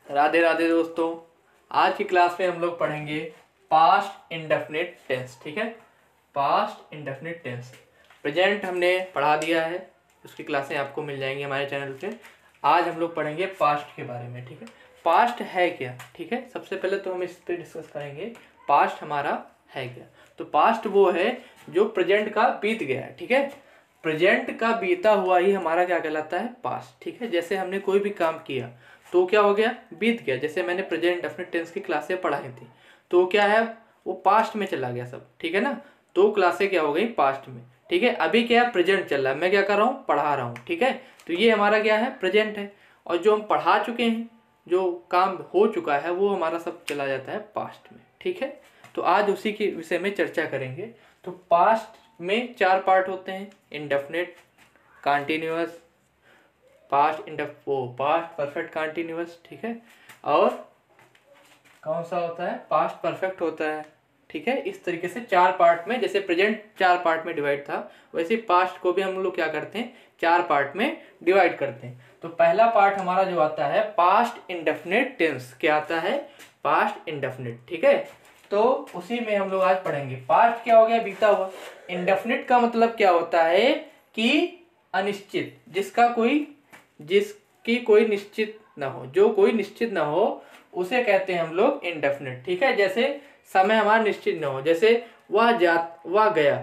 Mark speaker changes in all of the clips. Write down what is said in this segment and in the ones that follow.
Speaker 1: राधे राधे दोस्तों। आज की क्लास में हम लोग पढ़ेंगे पास्ट इंडेफिनिट टेंस। ठीक है, पास्ट इंडेफिनिट टेंस। प्रेजेंट हमने पढ़ा दिया है, उसकी क्लासें आपको मिल जाएंगी हमारे चैनल पे। आज हम लोग पढ़ेंगे पास्ट के बारे में। ठीक है, पास्ट है क्या। ठीक है, सबसे पहले तो हम इस पर डिस्कस करेंगे पास्ट हमारा है क्या। तो पास्ट वो है जो प्रेजेंट का बीत गया है। ठीक है, प्रेजेंट का बीता हुआ ही हमारा क्या कहलाता है, पास्ट। ठीक है, जैसे हमने कोई भी काम किया तो क्या हो गया, बीत गया। जैसे मैंने प्रेजेंट इंडेफिनिट टेंस की क्लासें पढ़ाई थी तो क्या है, वो पास्ट में चला गया सब। ठीक है ना, तो क्लासें क्या हो गई, पास्ट में। ठीक है, अभी क्या है, प्रेजेंट चल रहा है, मैं क्या कर रहा हूँ, पढ़ा रहा हूँ। ठीक है, तो ये हमारा क्या है, प्रेजेंट है। और जो हम पढ़ा चुके हैं, जो काम हो चुका है, वो हमारा सब चला जाता है पास्ट में। ठीक है, तो आज उसी के विषय में चर्चा करेंगे। तो पास्ट में 4 पार्ट होते हैं, indefinite, continuous, past perfect continuous. ठीक है, और कौन सा होता है, पास्ट परफेक्ट होता है। ठीक है, इस तरीके से 4 पार्ट में, जैसे प्रेजेंट 4 पार्ट में डिवाइड था, वैसे पास्ट को भी हम लोग क्या करते हैं, 4 पार्ट में डिवाइड करते हैं। तो पहला पार्ट हमारा जो आता है पास्ट इंडेफिनिट टेंस, क्या आता है, पास्ट इंडेफिनिट। ठीक है, तो उसी में हम लोग आज पढ़ेंगे। पास्ट क्या हो गया, बीता हुआ। इंडेफिनिट का मतलब क्या होता है कि अनिश्चित, जिसकी कोई निश्चित ना हो, जो कोई निश्चित ना हो, उसे कहते हैं हम लोग इंडेफिनिट। ठीक है, जैसे समय हमारा निश्चित ना हो, जैसे वह गया,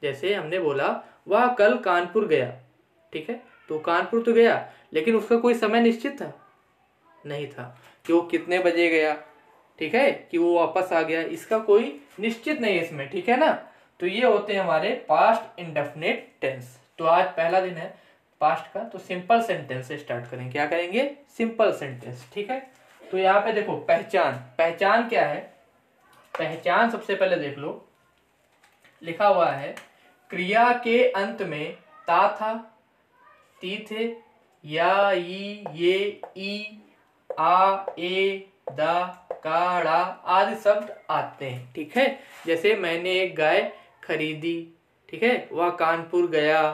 Speaker 1: जैसे हमने बोला वह कल कानपुर गया। ठीक है, तो कानपुर तो गया, लेकिन उसका कोई समय निश्चित था नहीं था कि वो कितने बजे गया। ठीक है, कि वो वापस आ गया, इसका कोई निश्चित नहीं है इसमें। ठीक है ना, तो ये होते हैं हमारे पास्ट इंडेफिनिट टेंस। तो आज पहला दिन है पास्ट का, तो सिंपल सेंटेंस से स्टार्ट करेंगे। क्या करेंगे, सिंपल सेंटेंस। ठीक है, तो यहाँ पे देखो पहचान, पहचान क्या है, पहचान सबसे पहले देख लो, लिखा हुआ है क्रिया के अंत में ता था, ती थे, या, ये, ई, आ, ए, दा, का, ड़ा आदि शब्द आते हैं। ठीक है, जैसे मैंने एक गाय खरीदी। ठीक है, वह कानपुर गया,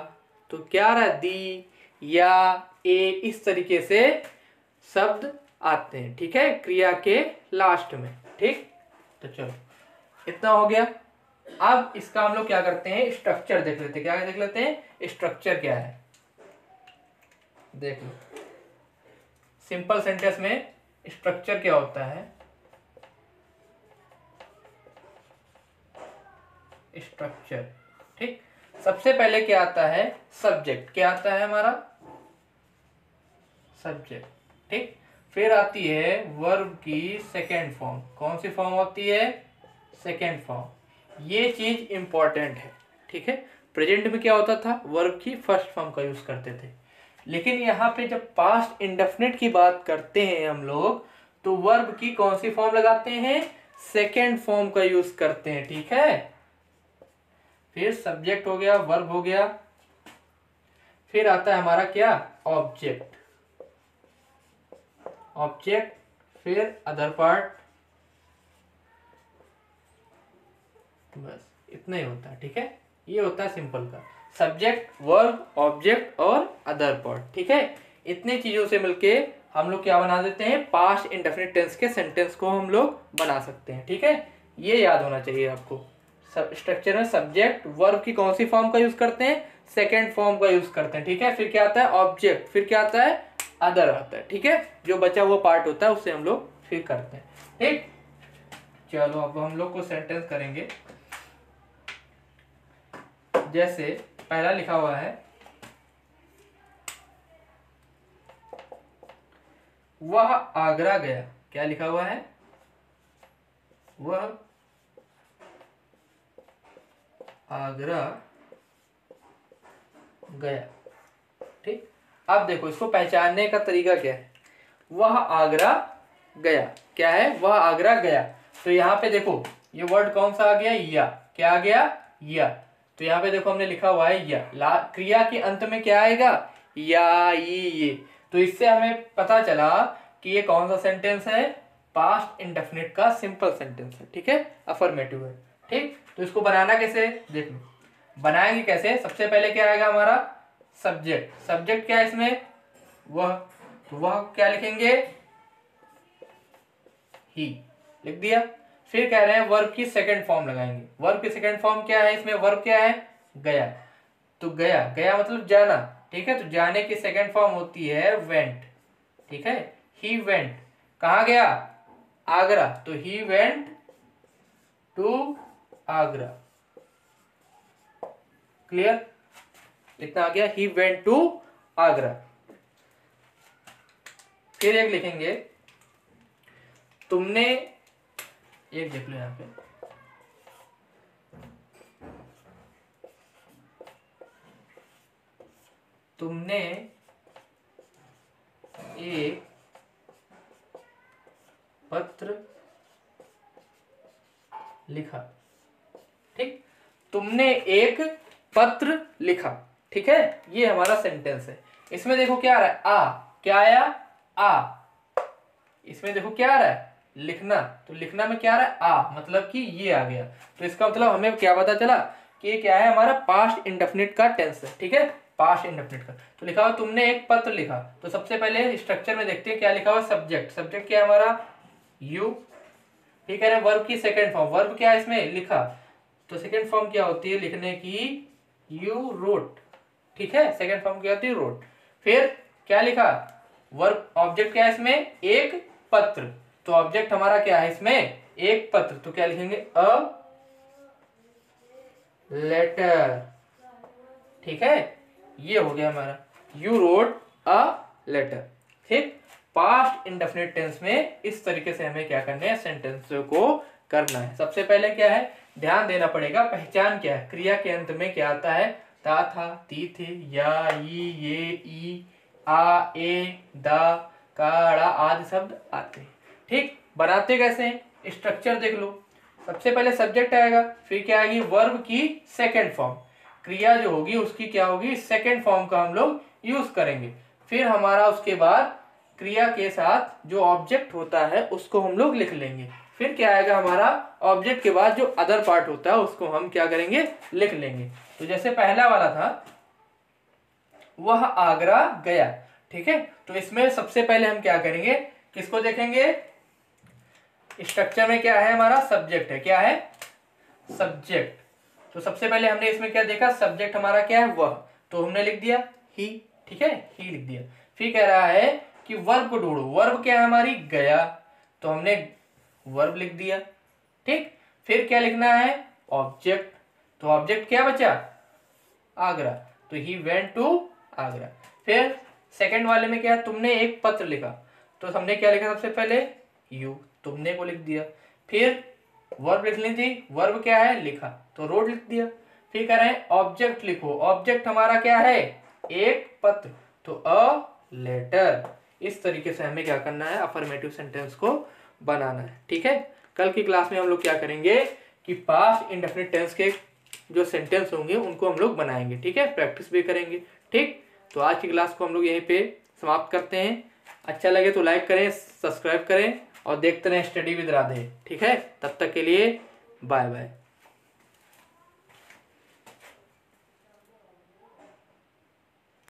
Speaker 1: तो क्या रहा, दी, या, ए, इस तरीके से शब्द आते हैं। ठीक है, क्रिया के लास्ट में। ठीक, तो चलो इतना हो गया। अब इसका हम लोग क्या करते हैं, स्ट्रक्चर देख लेते हैं। क्या देख लेते हैं, स्ट्रक्चर क्या है, देख लो। सिंपल सेंटेंस में स्ट्रक्चर क्या होता है, स्ट्रक्चर। ठीक, सबसे पहले क्या आता है, सब्जेक्ट। क्या आता है हमारा, सब्जेक्ट। ठीक, फिर आती है वर्ब की सेकेंड फॉर्म। कौन सी फॉर्म होती है, सेकेंड फॉर्म। ये चीज इंपॉर्टेंट है। ठीक है, प्रेजेंट में क्या होता था, वर्ब की फर्स्ट फॉर्म का यूज करते थे, लेकिन यहाँ पे जब पास्ट इंडेफिनिट की बात करते हैं हम लोग, तो वर्ब की कौन सी फॉर्म लगाते हैं, सेकेंड फॉर्म का यूज करते हैं। ठीक है, फिर सब्जेक्ट हो गया, वर्ब हो गया, फिर आता है हमारा क्या, ऑब्जेक्ट, ऑब्जेक्ट, फिर अदर पार्ट, बस इतना ही होता है। ठीक है, ये होता है सिंपल का, सब्जेक्ट, वर्ब, ऑब्जेक्ट और अदर पार्ट। ठीक है, इतने चीजों से मिलके हम लोग क्या बना देते हैं, पास्ट इंडेफिनिट टेंस के सेंटेंस को हम लोग बना सकते हैं। ठीक है, ये याद होना चाहिए आपको। स्ट्रक्चर में सब्जेक्ट, वर्ब की कौन सी फॉर्म का यूज करते हैं, सेकेंड फॉर्म का यूज करते हैं। ठीक है, फिर क्या आता है, ऑब्जेक्ट, फिर क्या आता है, अदर आता है। ठीक है, जो बचा हुआ पार्ट होता है उससे हम लोग फिर करते हैं। ठीक, चलो अब हम लोग को सेंटेंस करेंगे। जैसे पहला लिखा हुआ है, वह आगरा गया। क्या लिखा हुआ है, वह आगरा गया। ठीक, अब देखो इसको पहचानने का तरीका क्या है, वह आगरा गया, क्या है, वह आगरा गया। तो यहाँ पे देखो ये वर्ड कौन सा आ गया, या। क्या आ गया, या। तो यहाँ पे देखो हमने लिखा हुआ है या, क्रिया के अंत में क्या आएगा, या, ये। तो इससे हमें पता चला कि ये कौन सा सेंटेंस है, पास्ट इंडेफिनिट का सिंपल सेंटेंस है। ठीक है, अफर्मेटिव है। ठीक, तो इसको बनाना कैसे, देख लो। बनाएंगे कैसे, सबसे पहले क्या आएगा हमारा, सब्जेक्ट। सब्जेक्ट क्या है इसमें, वह, तो वह क्या लिखेंगे, ही, लिख दिया। फिर कह रहे हैं वर्ब की सेकंड फॉर्म लगाएंगे। वर्ब की सेकंड फॉर्म क्या है, इसमें वर्ब क्या है, गया। तो गया, गया मतलब जाना, ठीक है। तो जाने की सेकंड फॉर्म होती है वेंट, ठीक है। ही वेंट, कहाँ गया, आगरा, तो he went to Agra. Clear, इतना आ गया, ही वेंट टू आगरा। फिर एक लिखेंगे, तुमने, एक देख लो यहां पे, तुमने एक पत्र लिखा, ठीक। तुमने एक पत्र लिखा, ठीक है। ये हमारा सेंटेंस है। इसमें देखो क्या आ रहा है, आ, क्या आया, आ। इसमें देखो क्या आ रहा है, लिखना, तो लिखना में क्या आ रहा है, आ, मतलब कि ये आ गया। तो इसका मतलब हमें क्या पता चला कि ये क्या है, हमारा पास्ट इंडेफिनिट का टेंस है, ठीक है, पास्ट इंडेफिनिट का। तो लिखा हुआ तुमने एक पत्र लिखा, तो सबसे पहले स्ट्रक्चर में देखते हैं क्या लिखा हुआ, सब्जेक्ट। सब्जेक्ट क्या है हमारा, यू, ठीक है। वर्ब की सेकंड फॉर्म, वर्ब क्या है इसमें, लिखा, तो सेकंड फॉर्म क्या होती है लिखने की, यू रोट, ठीक है। सेकंड फॉर्म क्या होती है, रोट। फिर क्या लिखा, वर्ब, ऑब्जेक्ट क्या है इसमें, एक पत्र, तो ऑब्जेक्ट हमारा क्या है इसमें, एक पत्र, तो क्या लिखेंगे, अ लेटर, ठीक है। ये हो गया हमारा, यू रोट अ लेटर, ठीक। पास्ट इंडेफिनिट टेंस में इस तरीके से हमें क्या करना है, सेंटेंस को करना है। सबसे पहले क्या है, ध्यान देना पड़ेगा, पहचान क्या है, क्रिया के अंत में क्या आता है, ता था, ती थे, या, ये, ई, आ, ए, दा, काड़ा आदि शब्द आते हैं, ठीक। बनाते कैसे हैं, स्ट्रक्चर देख लो। सबसे पहले सब्जेक्ट आएगा, फिर क्या आएगी, वर्ब की सेकंड फॉर्म, क्रिया जो होगी उसकी क्या होगी, सेकंड फॉर्म का हम लोग यूज करेंगे। फिर हमारा उसके बाद क्रिया के साथ जो ऑब्जेक्ट होता है उसको हम लोग लिख लेंगे। फिर क्या आएगा हमारा, ऑब्जेक्ट के बाद जो अदर पार्ट होता है उसको हम क्या करेंगे, लिख लेंगे। तो जैसे पहला वाला था, वह आगरा गया, ठीक है। तो इसमें सबसे पहले हम क्या करेंगे, किसको देखेंगे, स्ट्रक्चर में क्या है हमारा, सब्जेक्ट है, क्या है, सब्जेक्ट। तो सबसे पहले हमने इसमें क्या देखा, सब्जेक्ट हमारा क्या है, वह, तो हमने लिख दिया ही, ठीक है, ही लिख दिया। फिर कह रहा है कि वर्ब को ढूंढो, वर्ब क्या है हमारी, गया, तो हमने वर्ब लिख दिया, ठीक। फिर क्या लिखना है, ऑब्जेक्ट, तो ऑब्जेक्ट क्या बचा, आगरा, तो ही वेंट टू आगरा। फिर सेकंड वाले में क्या है, तुमने एक पत्र लिखा, तो हमने क्या लिखा, सबसे पहले यू, तुमने को लिख दिया। फिर वर्ब लिखनी थी, वर्ब क्या है, लिखा, तो रोड लिख दिया। फिर कह रहे हैं ऑब्जेक्ट लिखो, ऑब्जेक्ट हमारा क्या है, एक पत्र, तो अ लेटर। इस तरीके से हमें क्या करना है, अफर्मेटिव सेंटेंस को बनाना है, ठीक है। कल की क्लास में हम लोग क्या करेंगे कि पास्ट इंडेफिनिट टेंस के जो सेंटेंस होंगे उनको हम लोग बनाएंगे, ठीक है, प्रैक्टिस भी करेंगे, ठीक। तो आज की क्लास को हम लोग यहीं पे समाप्त करते हैं। अच्छा लगे तो लाइक करें, सब्सक्राइब करें और देखते रहें स्टडी विद राधे, ठीक है। तब तक के लिए बाय बाय।